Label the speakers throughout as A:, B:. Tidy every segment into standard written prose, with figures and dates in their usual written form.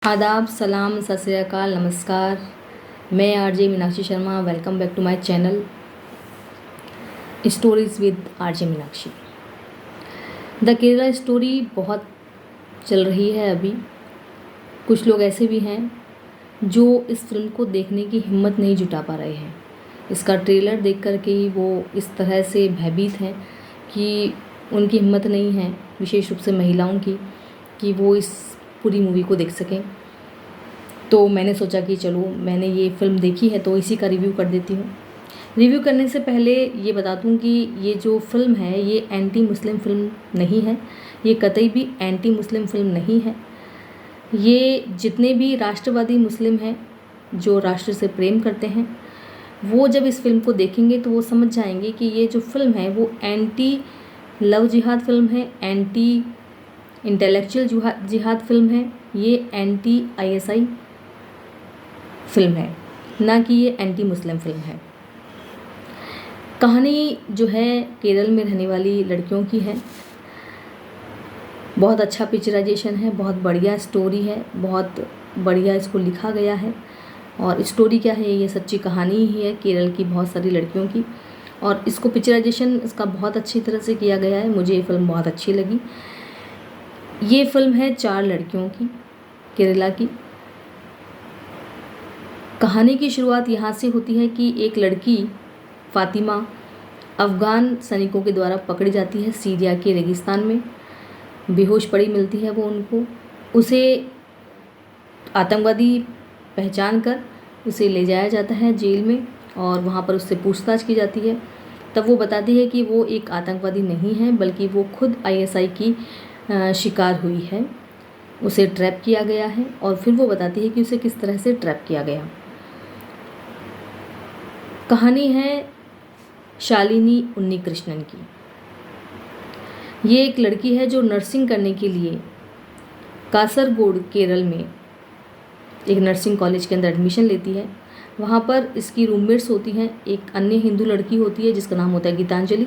A: आदाब, सलाम, सत श्री अकाल, नमस्कार। मैं RJ Meenakshi Sharma. Welcome back to my channel stories with RJ Meenakshi. The Kerala story बहुत चल रही है अभी। कुछ लोग ऐसे भी हैं जो इस फिल्म को देखने की हिम्मत नहीं जुटा पा रहे हैं। इसका ट्रेलर देख कर के ही वो इस तरह से भयभीत हैं कि उनकी हिम्मत नहीं है, विशेष रूप से महिलाओं की, कि वो इस पूरी मूवी को देख सकें। तो मैंने सोचा कि चलो, मैंने ये फ़िल्म देखी है तो इसी का रिव्यू कर देती हूँ। रिव्यू करने से पहले ये बता दूँ कि ये जो फ़िल्म है ये एंटी मुस्लिम फ़िल्म नहीं है। ये कतई भी एंटी मुस्लिम फ़िल्म नहीं है। ये जितने भी राष्ट्रवादी मुस्लिम हैं जो राष्ट्र से प्रेम करते हैं, वो जब इस फिल्म को देखेंगे तो वो समझ जाएंगे कि ये जो फिल्म है वो एंटी लव जिहाद फिल्म है, एंटी इंटेलेक्चुअल जिहाद फिल्म है, ये एंटी आईएसआई फिल्म है, ना कि ये एंटी मुस्लिम फिल्म है। कहानी जो है केरल में रहने वाली लड़कियों की है। बहुत अच्छा पिक्चराइजेशन है, बहुत बढ़िया स्टोरी है, बहुत बढ़िया इसको लिखा गया है। और स्टोरी क्या है, ये सच्ची कहानी ही है केरल की बहुत सारी लड़कियों की। और इसको पिक्चराइजेशन इसका बहुत अच्छी तरह से किया गया है। मुझे ये फिल्म बहुत अच्छी लगी। ये फिल्म है 4 लड़कियों की, केरला की। कहानी की शुरुआत यहाँ से होती है कि एक लड़की फातिमा अफ़गान सैनिकों के द्वारा पकड़ी जाती है सीरिया के रेगिस्तान में। बेहोश पड़ी मिलती है वो उनको। उसे आतंकवादी पहचान कर उसे ले जाया जाता है जेल में और वहाँ पर उससे पूछताछ की जाती है। तब वो बताती है कि वो एक आतंकवादी नहीं है, बल्कि वो खुद आईएसआई की शिकार हुई है। उसे ट्रैप किया गया है और फिर वो बताती है कि उसे किस तरह से ट्रैप किया गया। कहानी है शालिनी उन्नीकृष्णन की। ये एक लड़की है जो नर्सिंग करने के लिए कासरगोड केरल में एक नर्सिंग कॉलेज के अंदर एडमिशन लेती है। वहाँ पर इसकी रूममेट्स होती हैं। एक अन्य हिंदू लड़की होती है जिसका नाम होता है गीतांजलि,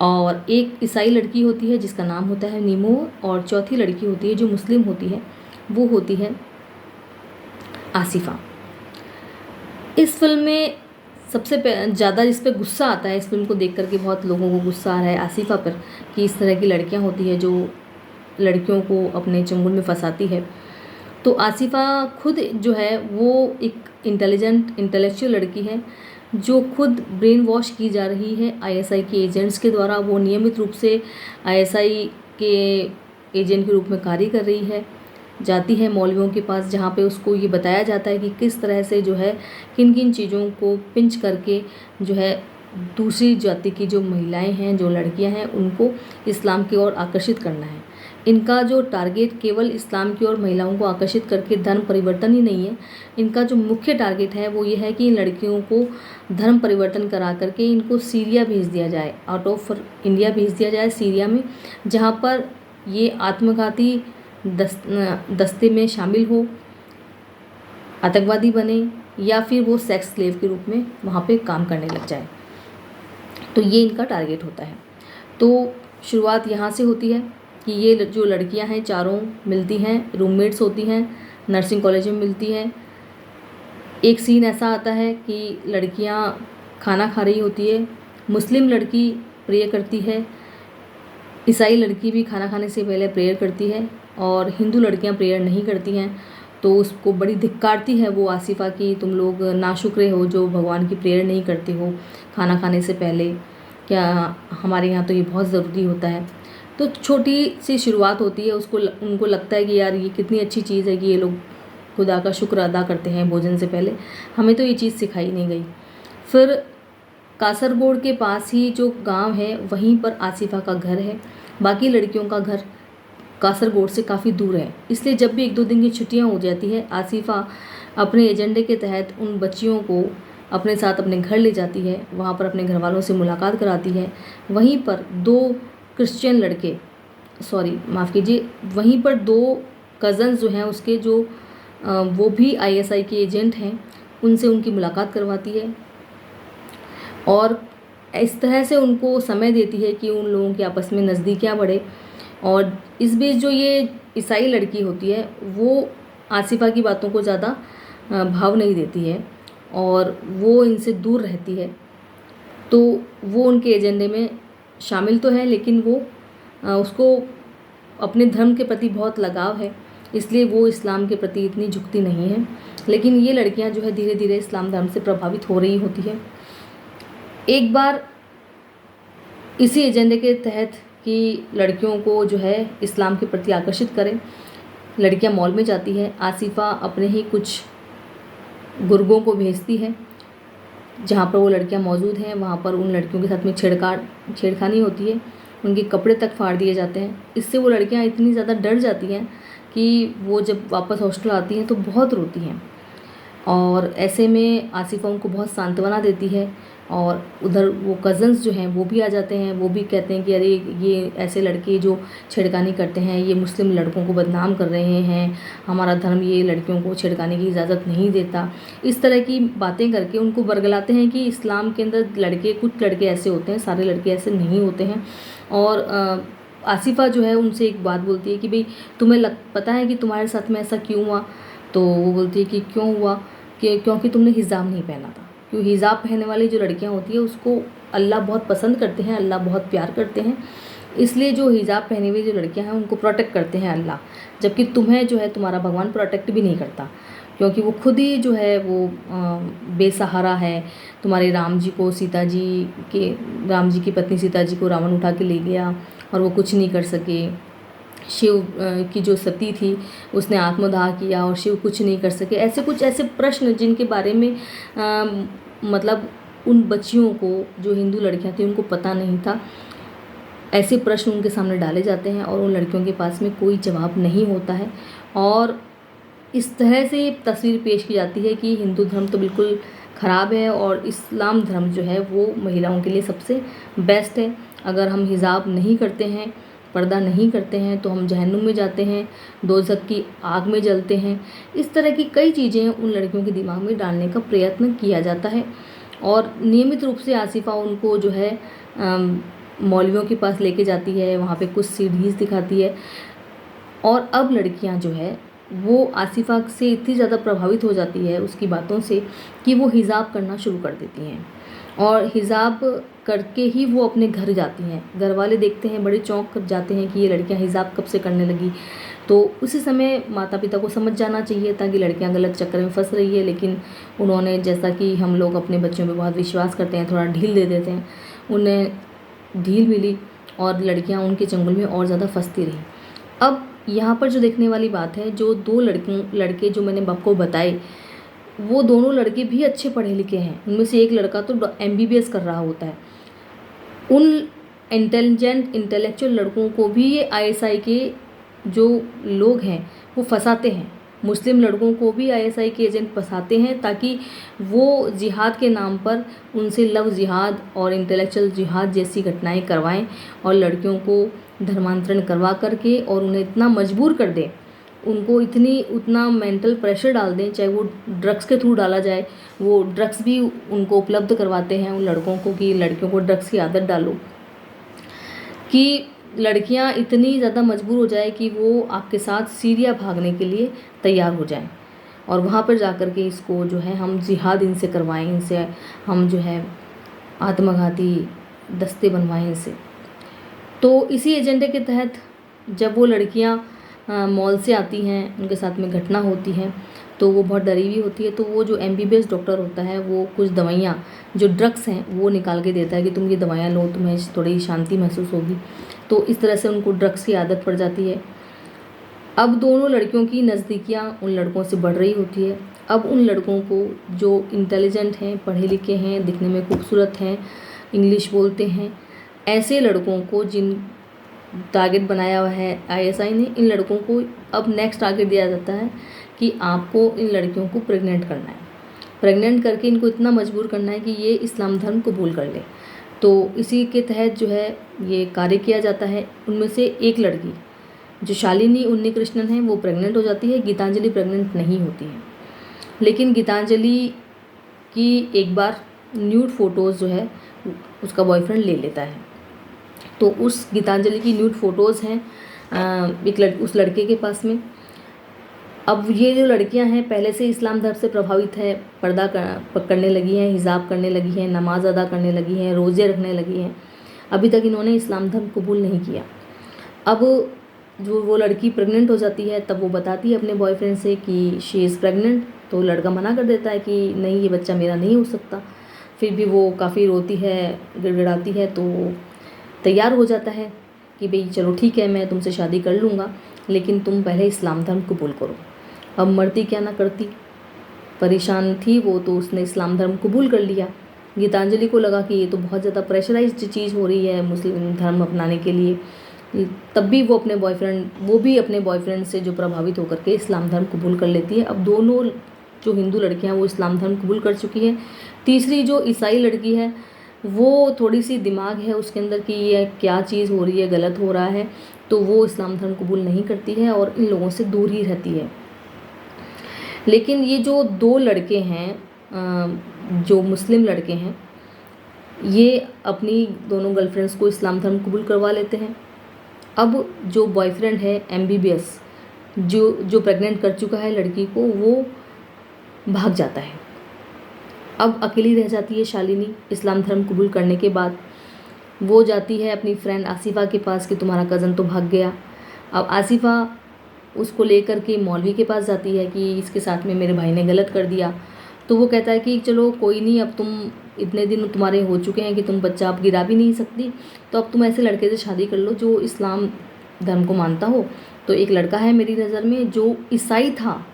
A: और एक ईसाई लड़की होती है जिसका नाम होता है नीमो, और चौथी लड़की होती है जो मुस्लिम होती है, वो होती है आसिफा। इस फिल्म में सबसे ज़्यादा जिस पे गुस्सा आता है, इस फिल्म को देख करके बहुत लोगों को गुस्सा आ रहा है आसिफा पर, कि इस तरह की लड़कियां होती है जो लड़कियों को अपने चंगुल में फंसाती है। तो आसिफा खुद जो है वो एक इंटेलेक्चुअल लड़की है जो खुद ब्रेन वॉश की जा रही है आईएसआई के एजेंट्स के द्वारा। वो नियमित रूप से आईएसआई के एजेंट के रूप में कार्य कर रही है। जाती है मौलवियों के पास, जहाँ पे उसको ये बताया जाता है कि किस तरह से जो है किन किन चीज़ों को पिंच करके जो है दूसरी जाति की जो महिलाएं हैं, जो लड़कियां हैं, उनको इस्लाम की ओर आकर्षित करना है। इनका जो टारगेट केवल इस्लाम की ओर महिलाओं को आकर्षित करके धर्म परिवर्तन ही नहीं है। इनका जो मुख्य टारगेट है वो ये है कि इन लड़कियों को धर्म परिवर्तन करा करके इनको सीरिया भेज दिया जाए, आउट ऑफ इंडिया भेज दिया जाए सीरिया में, जहाँ पर ये आत्मघाती दस्ते में शामिल हो, आतंकवादी बने, या फिर वो सेक्स स्लेव के रूप में वहाँ पे काम करने लग जाए। तो ये इनका टारगेट होता है। तो शुरुआत यहाँ से होती है कि ये जो लड़कियाँ हैं चारों मिलती हैं, रूममेट्स होती हैं, नर्सिंग कॉलेज में मिलती हैं। एक सीन ऐसा आता है कि लड़कियाँ खाना खा रही होती है। मुस्लिम लड़की प्रे करती है, ईसाई लड़की भी खाना खाने से पहले प्रेयर करती है, और हिंदू लड़कियां प्रेयर नहीं करती हैं। तो उसको बड़ी धिक्कारती है वो आसिफा की, तुम लोग नाशुक्रे हो जो भगवान की प्रेयर नहीं करते हो खाना खाने से पहले, क्या हमारे यहाँ तो ये बहुत ज़रूरी होता है। तो छोटी सी शुरुआत होती है। उनको लगता है कि यार ये कितनी अच्छी चीज़ है कि ये लोग खुदा का शुक्र अदा करते हैं भोजन से पहले, हमें तो ये चीज़ सिखाई नहीं गई। फिर कासरगोड के पास ही जो गांव है वहीं पर आसिफा का घर है। बाकी लड़कियों का घर कासरगोड से काफ़ी दूर है, इसलिए जब भी 1-2 दिन की छुट्टियां हो जाती है, आसिफा अपने एजेंडे के तहत उन बच्चियों को अपने साथ अपने घर ले जाती है। वहाँ पर अपने घर वालों से मुलाकात कराती है। वहीं पर 2 क्रिश्चियन लड़के, माफ़ कीजिए, वहीं पर 2 कज़न्स जो हैं उसके, जो वो भी आईएसआई के एजेंट हैं, उनसे उनकी मुलाकात करवाती है और इस तरह से उनको समय देती है कि उन लोगों के आपस में नज़दीकियाँ बढ़े। और इस बीच जो ये ईसाई लड़की होती है वो आसिफा की बातों को ज़्यादा भाव नहीं देती है और वो इनसे दूर रहती है। तो वो उनके एजेंडे में शामिल तो है, लेकिन वो उसको अपने धर्म के प्रति बहुत लगाव है, इसलिए वो इस्लाम के प्रति इतनी झुकती नहीं है। लेकिन ये लड़कियां जो है धीरे धीरे इस्लाम धर्म से प्रभावित हो रही होती है। एक बार इसी एजेंडे के तहत कि लड़कियों को जो है इस्लाम के प्रति आकर्षित करें, लड़कियां मॉल में जाती है। आसिफा अपने ही कुछ गुर्गों को भेजती है, जहाँ पर वो लड़कियां मौजूद हैं वहाँ पर उन लड़कियों के साथ में छेड़खानी होती है, उनके कपड़े तक फाड़ दिए जाते हैं। इससे वो लड़कियां इतनी ज़्यादा डर जाती हैं कि वो जब वापस हॉस्टल आती हैं तो बहुत रोती हैं। और ऐसे में आसिफा उनको बहुत सांत्वना देती है और उधर वो कज़न्स जो हैं वो भी आ जाते हैं। वो भी कहते हैं कि अरे ये ऐसे लड़के जो छेड़खानी करते हैं ये मुस्लिम लड़कों को बदनाम कर रहे हैं, हमारा धर्म ये लड़कियों को छेड़खानी की इजाज़त नहीं देता। इस तरह की बातें करके उनको बरगलाते हैं कि इस्लाम के अंदर कुछ लड़के ऐसे होते हैं, सारे लड़के ऐसे नहीं होते हैं। और आसिफा जो है उनसे एक बात बोलती है कि भाई तुम्हें पता है कि तुम्हारे साथ में ऐसा क्यों हुआ? तो वो बोलती है कि क्यों हुआ, कि क्योंकि तुमने हिजाब नहीं पहना था। क्यों? हिजाब पहनने वाली जो लड़कियां होती है उसको अल्लाह बहुत पसंद करते हैं, अल्लाह बहुत प्यार करते हैं, इसलिए जो हिजाब पहने हुई जो लड़कियां हैं उनको प्रोटेक्ट करते हैं अल्लाह। जबकि तुम्हें जो है तुम्हारा भगवान प्रोटेक्ट भी नहीं करता, क्योंकि वो खुद ही जो है वो बेसहारा है। तुम्हारे राम जी की पत्नी सीता जी को रावण उठा के ले गया और वो कुछ नहीं कर सके। शिव की जो सती थी उसने आत्मदाह किया और शिव कुछ नहीं कर सके। ऐसे प्रश्न जिनके बारे में मतलब उन बच्चियों को, जो हिंदू लड़कियां थी, उनको पता नहीं था, ऐसे प्रश्न उनके सामने डाले जाते हैं और उन लड़कियों के पास में कोई जवाब नहीं होता है। और इस तरह से तस्वीर पेश की जाती है कि हिंदू धर्म तो बिल्कुल ख़राब है और इस्लाम धर्म जो है वो महिलाओं के लिए सबसे बेस्ट है। अगर हम हिजाब नहीं करते हैं, पर्दा नहीं करते हैं, तो हम जहन्नुम में जाते हैं, दोज़ख की आग में जलते हैं। इस तरह की कई चीज़ें उन लड़कियों के दिमाग में डालने का प्रयत्न किया जाता है। और नियमित रूप से आसिफा उनको जो है मौलवियों के पास लेके जाती है, वहाँ पे कुछ सीढ़ीज़ दिखाती है। और अब लड़कियाँ जो है वो आसिफा से इतनी ज़्यादा प्रभावित हो जाती है उसकी बातों से कि वो हिजाब करना शुरू कर देती हैं और हिजाब करके ही वो अपने घर जाती हैं। घर वाले देखते हैं, बड़े चौंक कर जाते हैं कि ये लड़कियां हिजाब कब से करने लगी। तो उसी समय माता पिता को समझ जाना चाहिए था कि लड़कियां गलत चक्कर में फंस रही है, लेकिन उन्होंने, जैसा कि हम लोग अपने बच्चों पे बहुत विश्वास करते हैं, थोड़ा ढील दे देते हैं, उन्हें ढील मिली और लड़कियाँ उनके चंगुल में और ज़्यादा फंसती रहीं। अब यहाँ पर जो देखने वाली बात है, जो दो लड़के जो मैंने आपको बताए, वो दोनों लड़के भी अच्छे पढ़े लिखे हैं। उनमें से एक लड़का तो MBBS कर रहा होता है। उन इंटेलेक्चुअल लड़कों को भी ये ISI के जो लोग हैं वो फंसाते हैं। मुस्लिम लड़कों को भी ISI के एजेंट फंसाते हैं ताकि वो जिहाद के नाम पर उनसे लव जिहाद और इंटेलेक्चुअल जिहाद जैसी घटनाएं करवाएं और लड़कियों को धर्मांतरण करवा करके और उन्हें इतना मजबूर कर दें, उनको उतना मेंटल प्रेशर डाल दें, चाहे वो ड्रग्स के थ्रू डाला जाए। वो ड्रग्स भी उनको उपलब्ध करवाते हैं उन लड़कों को कि लड़कियों को ड्रग्स की आदत डालो, कि लड़कियां इतनी ज़्यादा मजबूर हो जाए कि वो आपके साथ सीरिया भागने के लिए तैयार हो जाएं और वहाँ पर जाकर के इसको जो है हम जिहाद इनसे करवाएं, इनसे हम जो है आत्मघाती दस्ते बनवाएं इनसे। तो इसी एजेंडे के तहत जब वो लड़कियां मॉल से आती हैं, उनके साथ में घटना होती है, तो वो बहुत डरी हुई होती है। तो वो जो MBBS डॉक्टर होता है वो कुछ दवाइयाँ, जो ड्रग्स हैं, वो निकाल के देता है कि तुम ये दवाइयाँ लो, तुम्हें थोड़ी शांति महसूस होगी। तो इस तरह से उनको ड्रग्स की आदत पड़ जाती है। अब दोनों लड़कियों की नज़दीकियाँ उन लड़कों से बढ़ रही होती है। अब उन लड़कों को जो इंटेलिजेंट हैं, पढ़े लिखे हैं, दिखने में खूबसूरत हैं, इंग्लिश बोलते हैं, ऐसे लड़कों को जिन टारगेट बनाया हुआ है ISI ने, इन लड़कों को अब नेक्स्ट टारगेट दिया जाता है कि आपको इन लड़कियों को प्रेग्नेंट करना है। प्रेग्नेंट करके इनको इतना मजबूर करना है कि ये इस्लाम धर्म कबूल कर ले। तो इसी के तहत जो है ये कार्य किया जाता है। उनमें से एक लड़की जो शालिनी उन्नीकृष्णन है वो प्रेग्नेंट हो जाती है, गीतांजलि प्रेग्नेंट नहीं होती है। लेकिन गीतांजलि की एक बार न्यूड फ़ोटोज़ जो है उसका बॉयफ्रेंड ले लेता है। तो उस गीतांजलि की न्यूड फ़ोटोज़ हैं उस लड़के के पास में। अब ये जो लड़कियां हैं पहले से इस्लाम धर्म से प्रभावित है, पर्दा करने लगी हैं, हिजाब करने लगी हैं, नमाज अदा करने लगी हैं, रोज़े रखने लगी हैं। अभी तक इन्होंने इस्लाम धर्म कबूल नहीं किया। अब जो वो लड़की प्रेग्नेंट हो जाती है तब वो बताती है अपने बॉयफ्रेंड से कि शी इज़ प्रेग्नेंट। तो लड़का मना कर देता है कि नहीं, ये बच्चा मेरा नहीं हो सकता। फिर भी वो काफ़ी रोती है, गिड़गिड़ाती है, तो तैयार हो जाता है कि भाई चलो ठीक है, मैं तुमसे शादी कर लूँगा, लेकिन तुम पहले इस्लाम धर्म कबूल करो। अब मरती क्या ना करती, परेशान थी वो, तो उसने इस्लाम धर्म कबूल कर लिया। गीतांजलि को लगा कि ये तो बहुत ज़्यादा प्रेशराइज्ड चीज़ हो रही है मुस्लिम धर्म अपनाने के लिए। तब भी वो भी अपने बॉयफ्रेंड से जो प्रभावित होकर के इस्लाम धर्म कबूल कर लेती है। अब दोनों जो हिंदू लड़कियां वो इस्लाम धर्म कबूल कर चुकी हैं। तीसरी जो ईसाई लड़की है वो थोड़ी सी दिमाग है उसके अंदर कि ये क्या चीज़ हो रही है, गलत हो रहा है, तो वो इस्लाम धर्म कबूल नहीं करती है और इन लोगों से दूर ही रहती है। लेकिन ये जो दो लड़के हैं जो मुस्लिम लड़के हैं, ये अपनी दोनों गर्लफ्रेंड्स को इस्लाम धर्म कबूल करवा लेते हैं। अब जो बॉयफ्रेंड है MBBS, जो प्रेग्नेंट कर चुका है लड़की को, वो भाग जाता है। अब अकेली रह जाती है शालिनी इस्लाम धर्म कबूल करने के बाद। वो जाती है अपनी फ्रेंड आसिफा के पास कि तुम्हारा कज़न तो भाग गया। अब आसिफा उसको लेकर के मौलवी के पास जाती है कि इसके साथ में मेरे भाई ने गलत कर दिया। तो वो कहता है कि चलो कोई नहीं, अब तुम इतने दिन तुम्हारे हो चुके हैं कि तुम बच्चा अब गिरा भी नहीं सकती, तो अब तुम ऐसे लड़के से शादी कर लो जो इस्लाम धर्म को मानता हो। तो एक लड़का है मेरी नज़र में जो ईसाई था।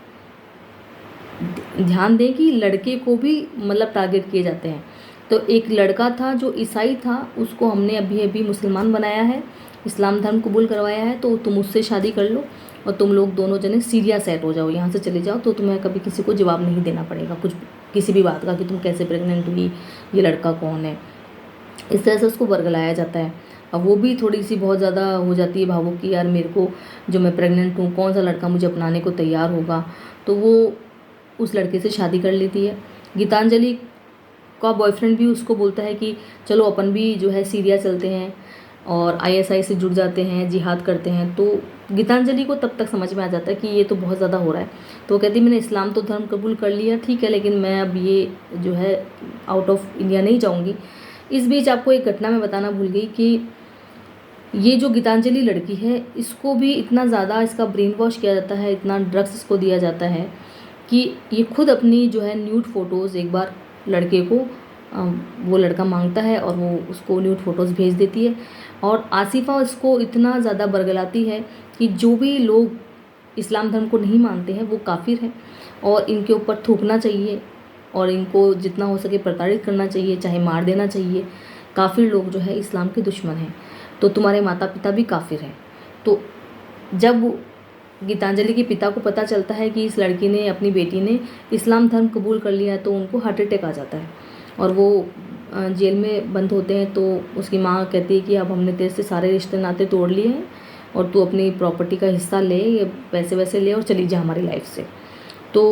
A: ध्यान दें कि लड़के को भी मतलब टारगेट किए जाते हैं। तो एक लड़का था जो ईसाई था, उसको हमने अभी अभी मुसलमान बनाया है, इस्लाम धर्म कबूल करवाया है, तो तुम उससे शादी कर लो और तुम लोग दोनों जने सीरिया सेट हो जाओ, यहाँ से चले जाओ, तो तुम्हें कभी किसी को जवाब नहीं देना पड़ेगा कुछ किसी भी बात का कि तुम कैसे प्रेग्नेंट हुई, ये लड़का कौन है। इस तरह से उसको बरगलाया जाता है। अब वो भी थोड़ी सी बहुत ज़्यादा हो जाती है भावुक कि यार मेरे को, जो मैं प्रेग्नेंट हूँ, कौन सा लड़का मुझे अपनाने को तैयार होगा। तो वो उस लड़के से शादी कर लेती है। गीतांजलि का बॉयफ्रेंड भी उसको बोलता है कि चलो अपन भी जो है सीरिया चलते हैं और ISI से जुड़ जाते हैं, जिहाद करते हैं। तो गीतांजलि को तब तक समझ में आ जाता है कि ये तो बहुत ज़्यादा हो रहा है। तो वो कहती मैंने इस्लाम तो धर्म कबूल कर लिया, ठीक है, लेकिन मैं अब ये जो है आउट ऑफ इंडिया नहीं जाऊँगी। इस बीच आपको एक घटना मैं बताना भूल गई कि ये जो गीतांजलि लड़की है, इसको भी इतना ज़्यादा इसका ब्रेन वॉश किया जाता है, इतना ड्रग्स इसको दिया जाता है कि ये खुद अपनी जो है न्यूड फ़ोटोज़ एक बार लड़के को वो लड़का मांगता है और वो उसको न्यूड फ़ोटोज़ भेज देती है। और आसिफा इसको इतना ज़्यादा बरगलाती है कि जो भी लोग इस्लाम धर्म को नहीं मानते हैं वो काफिर हैं और इनके ऊपर थूकना चाहिए और इनको जितना हो सके प्रताड़ित करना चाहिए, चाहे मार देना चाहिए। काफिर लोग जो है इस्लाम के दुश्मन हैं, तो तुम्हारे माता पिता भी काफिर हैं। तो जब गीतांजलि के पिता को पता चलता है कि इस लड़की ने, अपनी बेटी ने इस्लाम धर्म कबूल कर लिया, तो उनको हार्ट अटैक आ जाता है और वो जेल में बंद होते हैं। तो उसकी माँ कहती है कि अब हमने तेरे से सारे रिश्ते नाते तोड़ लिए हैं और तू अपनी प्रॉपर्टी का हिस्सा ले, ये पैसे वैसे ले और चली जा हमारी लाइफ से। तो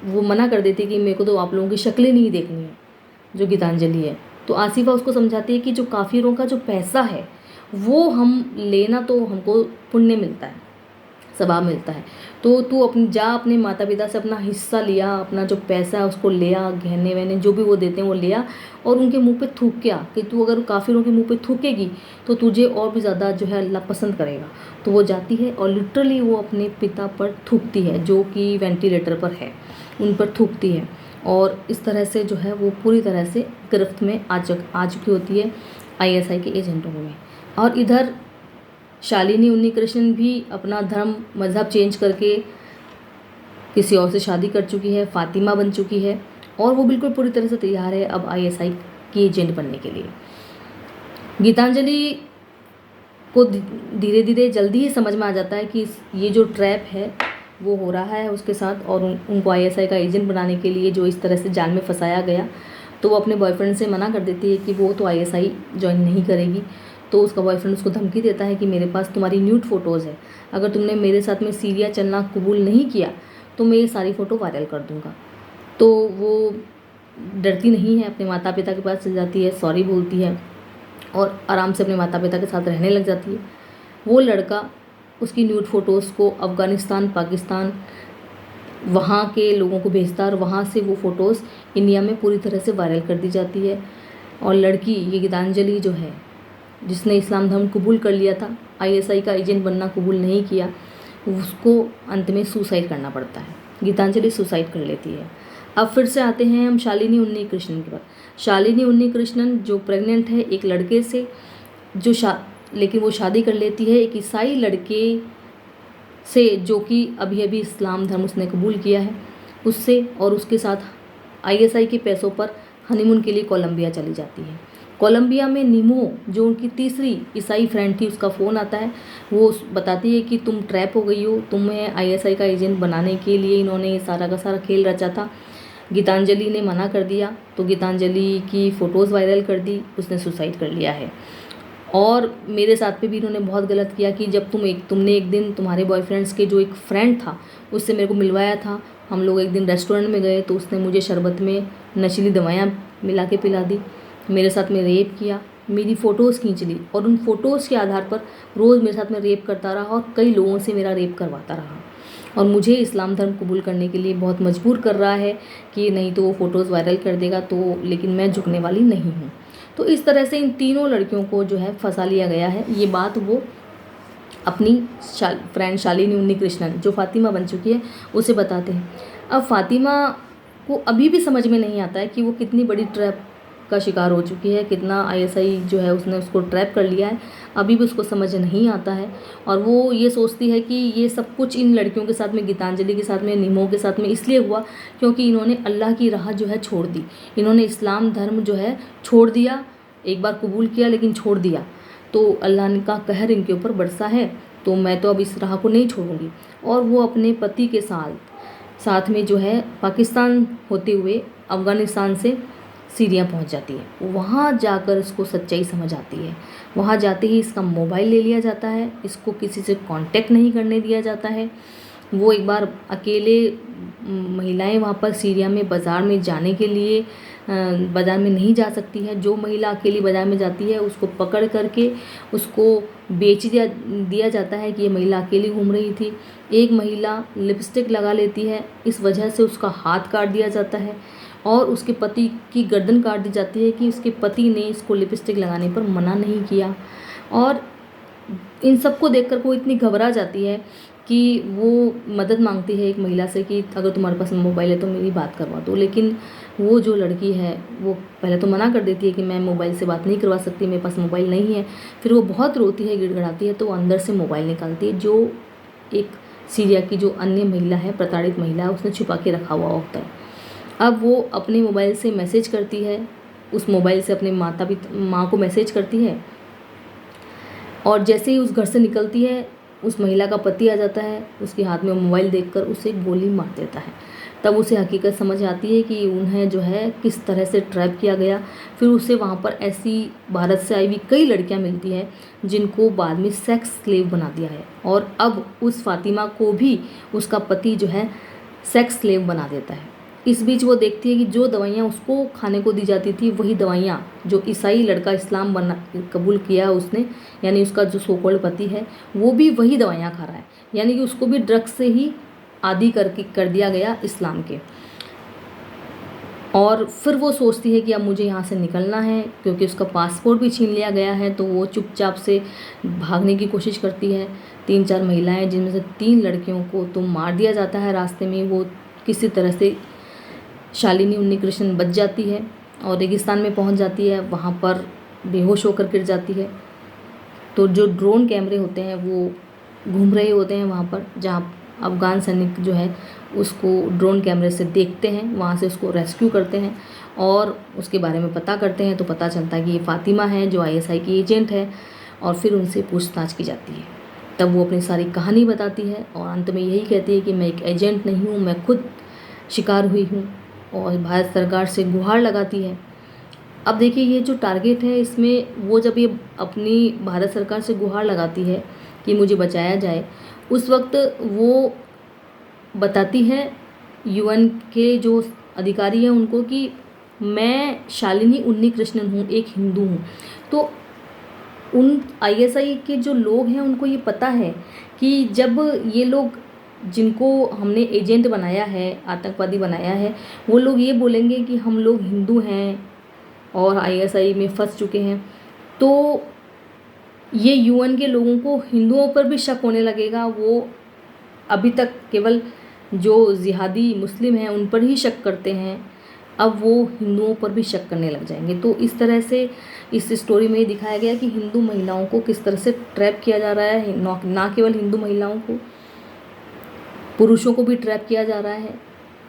A: वो मना कर देती है कि मेरे को तो आप लोगों की शक्लें नहीं देखनी है, जो गीतांजलि है। तो आसिफा उसको समझाती है कि जो काफिरों का जो पैसा है वो हम लेना तो हमको पुण्य मिलता है, सवाब मिलता है। तो तू अपने माता पिता से अपना हिस्सा लिया, अपना जो पैसा है उसको लिया, गहने वहने जो भी वो देते हैं वो लिया और उनके मुंह पे थूक के आ कि तू अगर काफिरों के मुंह पे थूकेगी तो तुझे और भी ज़्यादा जो है अल्लाह पसंद करेगा। तो वो जाती है और लिटरली वो अपने पिता पर थूकती है, जो कि वेंटिलेटर पर है, उन पर थूकती है। और इस तरह से जो है वो पूरी तरह से गिरफ्त में आ चुकी होती है ISI के एजेंटों में। और इधर शालिनी उन्नीकृष्णन भी अपना धर्म मज़हब चेंज करके किसी और से शादी कर चुकी है, फातिमा बन चुकी है और वो बिल्कुल पूरी तरह से तैयार है अब ISI की एजेंट बनने के लिए। गीतांजलि को धीरे धीरे जल्दी ही समझ में आ जाता है कि ये जो ट्रैप है वो हो रहा है उसके साथ और उनको ISI का एजेंट बनाने के लिए जो इस तरह से जाल में फंसाया गया। तो वो अपने बॉयफ्रेंड से मना कर देती है कि वो तो ISI ज्वाइन नहीं करेगी। तो उसका बॉयफ्रेंड उसको धमकी देता है कि मेरे पास तुम्हारी न्यूड फ़ोटोज़ है, अगर तुमने मेरे साथ में सीरिया चलना कबूल नहीं किया तो मैं ये सारी फ़ोटो वायरल कर दूँगा। तो वो डरती नहीं है, अपने माता पिता के पास चल जाती है, सॉरी बोलती है और आराम से अपने माता पिता के साथ रहने लग जाती है। वो लड़का उसकी न्यूड फ़ोटोज़ को अफ़गानिस्तान, पाकिस्तान वहाँ के लोगों को भेजता है और वहाँ से वो फ़ोटोज़ इंडिया में पूरी तरह से वायरल कर दी जाती है। और लड़की ये गीतांजलि जो है, जिसने इस्लाम धर्म कबूल कर लिया था, आईएसआई का एजेंट बनना कबूल नहीं किया, उसको अंत में सुसाइड करना पड़ता है। गीतांजलि सुसाइड कर लेती है। अब फिर से आते हैं हम शालिनी उन्नीकृष्णन के बाद। शालिनी उन्नीकृष्णन जो प्रेग्नेंट है एक लड़के से, लेकिन वो शादी कर लेती है एक ईसाई लड़के से, जो कि अभी अभी इस्लाम धर्म उसने कबूल किया है उससे, और उसके साथ आईएसआई के पैसों पर हनीमून के लिए कोलंबिया चली जाती है। कोलंबिया में नीमो, जो उनकी तीसरी ईसाई फ्रेंड थी, उसका फ़ोन आता है। वो बताती है कि तुम ट्रैप हो गई हो, तुम्हें आईएसआई का एजेंट बनाने के लिए इन्होंने ये सारा का सारा खेल रचा था। गीतांजलि ने मना कर दिया तो गीतांजलि की फ़ोटोज़ वायरल कर दी, उसने सुसाइड कर लिया है। और मेरे साथ पे भी इन्होंने बहुत गलत किया कि जब तुमने एक दिन तुम्हारे बॉयफ्रेंड्स के जो एक फ्रेंड था उससे मेरे को मिलवाया था। हम लोग एक दिन रेस्टोरेंट में गए तो उसने मुझे शरबत में नशीली दवाइयाँ मिला के पिला दी, मेरे साथ में रेप किया, मेरी फ़ोटोज़ खींच ली और उन फ़ोटोज़ के आधार पर रोज़ मेरे साथ में रेप करता रहा और कई लोगों से मेरा रेप करवाता रहा और मुझे इस्लाम धर्म कबूल करने के लिए बहुत मजबूर कर रहा है कि नहीं तो वो फ़ोटोज़ वायरल कर देगा, तो लेकिन मैं झुकने वाली नहीं हूँ। तो इस तरह से इन तीनों लड़कियों को जो है फंसा लिया गया है। ये बात वो अपनी फ्रेंड शालिनी उन्नीकृष्णन, जो फातिमा बन चुकी है, उसे बताते हैं। अब फातिमा को अभी भी समझ में नहीं आता है कि वो कितनी बड़ी ट्रैप का शिकार हो चुकी है, कितना आईएसआई जो है उसने उसको ट्रैप कर लिया है, अभी भी उसको समझ नहीं आता है। और वो ये सोचती है कि ये सब कुछ इन लड़कियों के साथ में, गीतांजलि के साथ में, नीमो के साथ में इसलिए हुआ क्योंकि इन्होंने अल्लाह की राह जो है छोड़ दी, इन्होंने इस्लाम धर्म जो है छोड़ दिया। एक बार कबूल किया लेकिन छोड़ दिया, तो अल्लाह का कहर इनके ऊपर बरसा है, तो मैं तो अब इस राह को नहीं छोड़ूंगी। और वो अपने पति के साथ में जो है पाकिस्तान होते हुए अफ़गानिस्तान से सीरिया पहुंच जाती है। वहाँ जाकर इसको सच्चाई समझ आती है। वहाँ जाते ही इसका मोबाइल ले लिया जाता है, इसको किसी से कांटेक्ट नहीं करने दिया जाता है। वो एक बार अकेले महिलाएं वहाँ पर सीरिया में बाज़ार में जाने के लिए बाज़ार में नहीं जा सकती है। जो महिला अकेली बाज़ार में जाती है उसको पकड़ करके उसको बेच दिया जाता है कि ये महिला अकेली घूम रही थी। एक महिला लिपस्टिक लगा लेती है, इस वजह से उसका हाथ काट दिया जाता है और उसके पति की गर्दन काट दी जाती है कि उसके पति ने इसको लिपस्टिक लगाने पर मना नहीं किया। और इन सबको देखकर वो इतनी घबरा जाती है कि वो मदद मांगती है एक महिला से कि अगर तुम्हारे पास मोबाइल है तो मेरी बात करवा दो। लेकिन वो जो लड़की है वो पहले तो मना कर देती है कि मैं मोबाइल से बात नहीं करवा सकती, मेरे पास मोबाइल नहीं है। फिर वो बहुत रोती है, गिड़गिड़ाती है, तो वो अंदर से मोबाइल निकालती है जो एक सीरिया की जो अन्य महिला है, प्रताड़ित महिला है, उसने छुपा के रखा हुआ होता है। अब वो अपने मोबाइल से मैसेज करती है, उस मोबाइल से अपने माँ को मैसेज करती है और जैसे ही उस घर से निकलती है उस महिला का पति आ जाता है, उसके हाथ में मोबाइल देखकर उसे गोली मार देता है। तब उसे हकीकत समझ आती है कि उन्हें जो है किस तरह से ट्रैप किया गया। फिर उसे वहाँ पर ऐसी भारत से आई हुई कई लड़कियाँ मिलती हैं जिनको बाद में सेक्स स्लेव बना दिया है और अब उस फातिमा को भी उसका पति जो है सेक्स स्लेव बना देता है। इस बीच वो देखती है कि जो दवाइयाँ उसको खाने को दी जाती थी वही दवाइयाँ जो ईसाई लड़का इस्लाम कबूल किया उसने, यानी उसका जो सोकॉल्ड पति है वो भी वही दवाइयाँ खा रहा है, यानी कि उसको भी ड्रग्स से ही आदी कर दिया गया इस्लाम के। और फिर वो सोचती है कि अब मुझे यहाँ से निकलना है क्योंकि उसका पासपोर्ट भी छीन लिया गया है, तो वो चुपचाप से भागने की कोशिश करती है। 3-4 महिलाएं, जिनमें से 3 लड़कियों को तो मार दिया जाता है रास्ते में। वो किसी तरह से शालिनी उन्नीकृष्णन बच जाती है और रेगिस्तान में पहुंच जाती है, वहाँ पर बेहोश होकर गिर जाती है। तो जो ड्रोन कैमरे होते हैं वो घूम रहे होते हैं वहाँ पर, जहाँ अफ़गान सैनिक जो है उसको ड्रोन कैमरे से देखते हैं, वहाँ से उसको रेस्क्यू करते हैं और उसके बारे में पता करते हैं। तो पता चलता है कि ये फातिमा है जो आईएसआई की एजेंट है और फिर उनसे पूछताछ की जाती है। तब वो अपनी सारी कहानी बताती है और अंत में यही कहती है कि मैं एक एजेंट नहीं हूँ, मैं खुद शिकार हुई हूँ, और भारत सरकार से गुहार लगाती है। अब देखिए ये जो टारगेट है इसमें वो जब ये अपनी भारत सरकार से गुहार लगाती है कि मुझे बचाया जाए, उस वक्त वो बताती है यूएन के जो अधिकारी हैं उनको कि मैं शालिनी उन्नीकृष्णन हूँ, एक हिंदू हूँ। तो उन आईएसआई के जो लोग हैं उनको ये पता है कि जब ये लोग जिनको हमने एजेंट बनाया है, आतंकवादी बनाया है, वो लोग ये बोलेंगे कि हम लोग हिंदू हैं और आईएसआई में फंस चुके हैं, तो ये यूएन के लोगों को हिंदुओं पर भी शक होने लगेगा। वो अभी तक केवल जो जिहादी मुस्लिम हैं उन पर ही शक करते हैं, अब वो हिंदुओं पर भी शक करने लग जाएंगे। तो इस तरह से इस स्टोरी में ये दिखाया गया कि हिंदू महिलाओं को किस तरह से ट्रैप किया जा रहा है, ना केवल हिंदू महिलाओं को, पुरुषों को भी ट्रैप किया जा रहा है,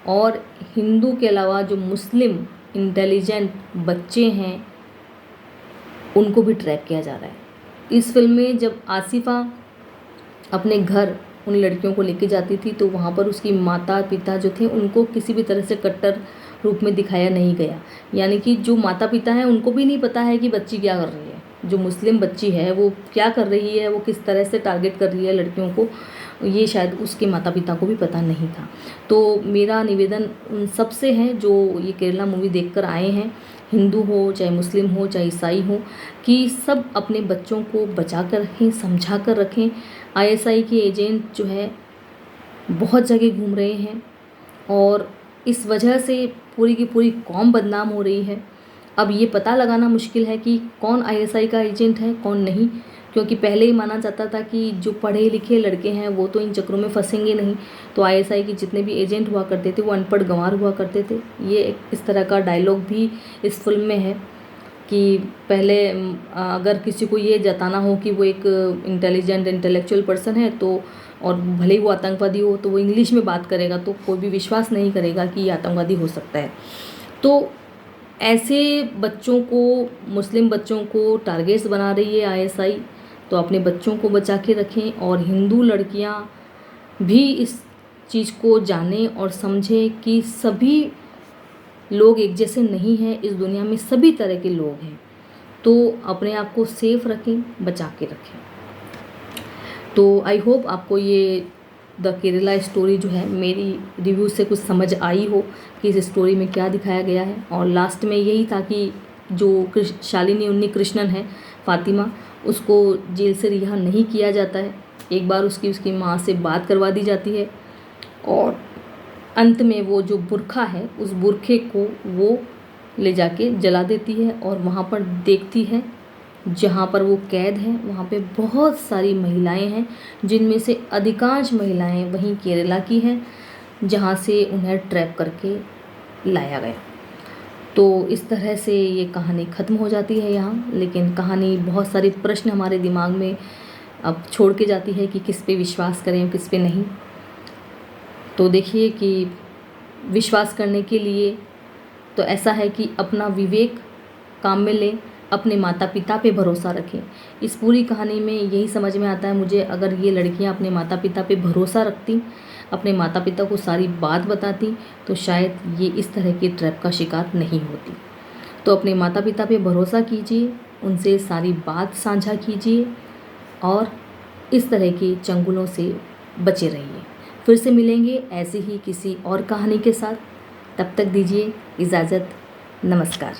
A: और हिंदू के अलावा जो मुस्लिम इंटेलिजेंट बच्चे हैं उनको भी ट्रैप किया जा रहा है। इस फिल्म में जब आसिफा अपने घर उन लड़कियों को लेके जाती थी तो वहाँ पर उसकी माता पिता जो थे उनको किसी भी तरह से कट्टर रूप में दिखाया नहीं गया। यानी कि जो माता पिता हैं उनको भी नहीं पता है कि बच्ची क्या कर रही है, जो मुस्लिम बच्ची है वो क्या कर रही है, वो किस तरह से टारगेट कर रही है लड़कियों को, ये शायद उसके माता पिता को भी पता नहीं था। तो मेरा निवेदन उन सब से है जो ये केरला मूवी देखकर आए हैं, हिंदू हो चाहे मुस्लिम हो चाहे ईसाई हो, कि सब अपने बच्चों को बचा कर रखें, समझा कर रखें। आईएसआई के एजेंट जो है बहुत जगह घूम रहे हैं और इस वजह से पूरी की पूरी कौम बदनाम हो रही है। अब ये पता लगाना मुश्किल है कि कौन आईएसआई का एजेंट है कौन नहीं, क्योंकि पहले ही माना जाता था कि जो पढ़े लिखे लड़के हैं वो तो इन चक्रों में फंसेंगे नहीं, तो आईएसआई के जितने भी एजेंट हुआ करते थे वो अनपढ़ गंवार हुआ करते थे। ये इस तरह का डायलॉग भी इस फिल्म में है कि पहले अगर किसी को ये जताना हो कि वो एक इंटेलिजेंट इंटेलेक्चुअल पर्सन है तो, और भले ही वो आतंकवादी हो, तो वो इंग्लिश में बात करेगा तो कोई भी विश्वास नहीं करेगा कि ये आतंकवादी हो सकता है। तो ऐसे बच्चों को, मुस्लिम बच्चों को टारगेट्स बना रही है आईएसआई, तो अपने बच्चों को बचा के रखें और हिंदू लड़कियां भी इस चीज़ को जानें और समझें कि सभी लोग एक जैसे नहीं हैं, इस दुनिया में सभी तरह के लोग हैं। तो अपने आप को सेफ रखें, बचा के रखें। तो आई होप आपको ये द केरला स्टोरी जो है मेरी रिव्यू से कुछ समझ आई हो कि इस स्टोरी में क्या दिखाया गया है। और लास्ट में यही था कि जो शालिनी उन्नी कृष्णन है, फातिमा, उसको जेल से रिहा नहीं किया जाता है। एक बार उसकी माँ से बात करवा दी जाती है और अंत में वो जो बुरखा है उस बुरखे को वो ले जाके जला देती है और वहाँ पर देखती है जहाँ पर वो कैद है वहाँ पे बहुत सारी महिलाएं हैं, जिनमें से अधिकांश महिलाएं वहीं केरला की हैं जहाँ से उन्हें ट्रैप करके लाया गया। तो इस तरह से ये कहानी ख़त्म हो जाती है यहाँ, लेकिन कहानी बहुत सारे प्रश्न हमारे दिमाग में अब छोड़ के जाती है कि किस पे विश्वास करें और किस पे नहीं। तो देखिए कि विश्वास करने के लिए तो ऐसा है कि अपना विवेक काम में लें, अपने माता पिता पे भरोसा रखें। इस पूरी कहानी में यही समझ में आता है मुझे, अगर ये लड़कियां अपने माता पिता पे भरोसा रखती, अपने माता पिता को सारी बात बताती, तो शायद ये इस तरह के ट्रैप का शिकार नहीं होती। तो अपने माता पिता पे भरोसा कीजिए, उनसे सारी बात साझा कीजिए और इस तरह के चंगुलों से बचे रहिए। फिर से मिलेंगे ऐसे ही किसी और कहानी के साथ, तब तक दीजिए इजाज़त। नमस्कार।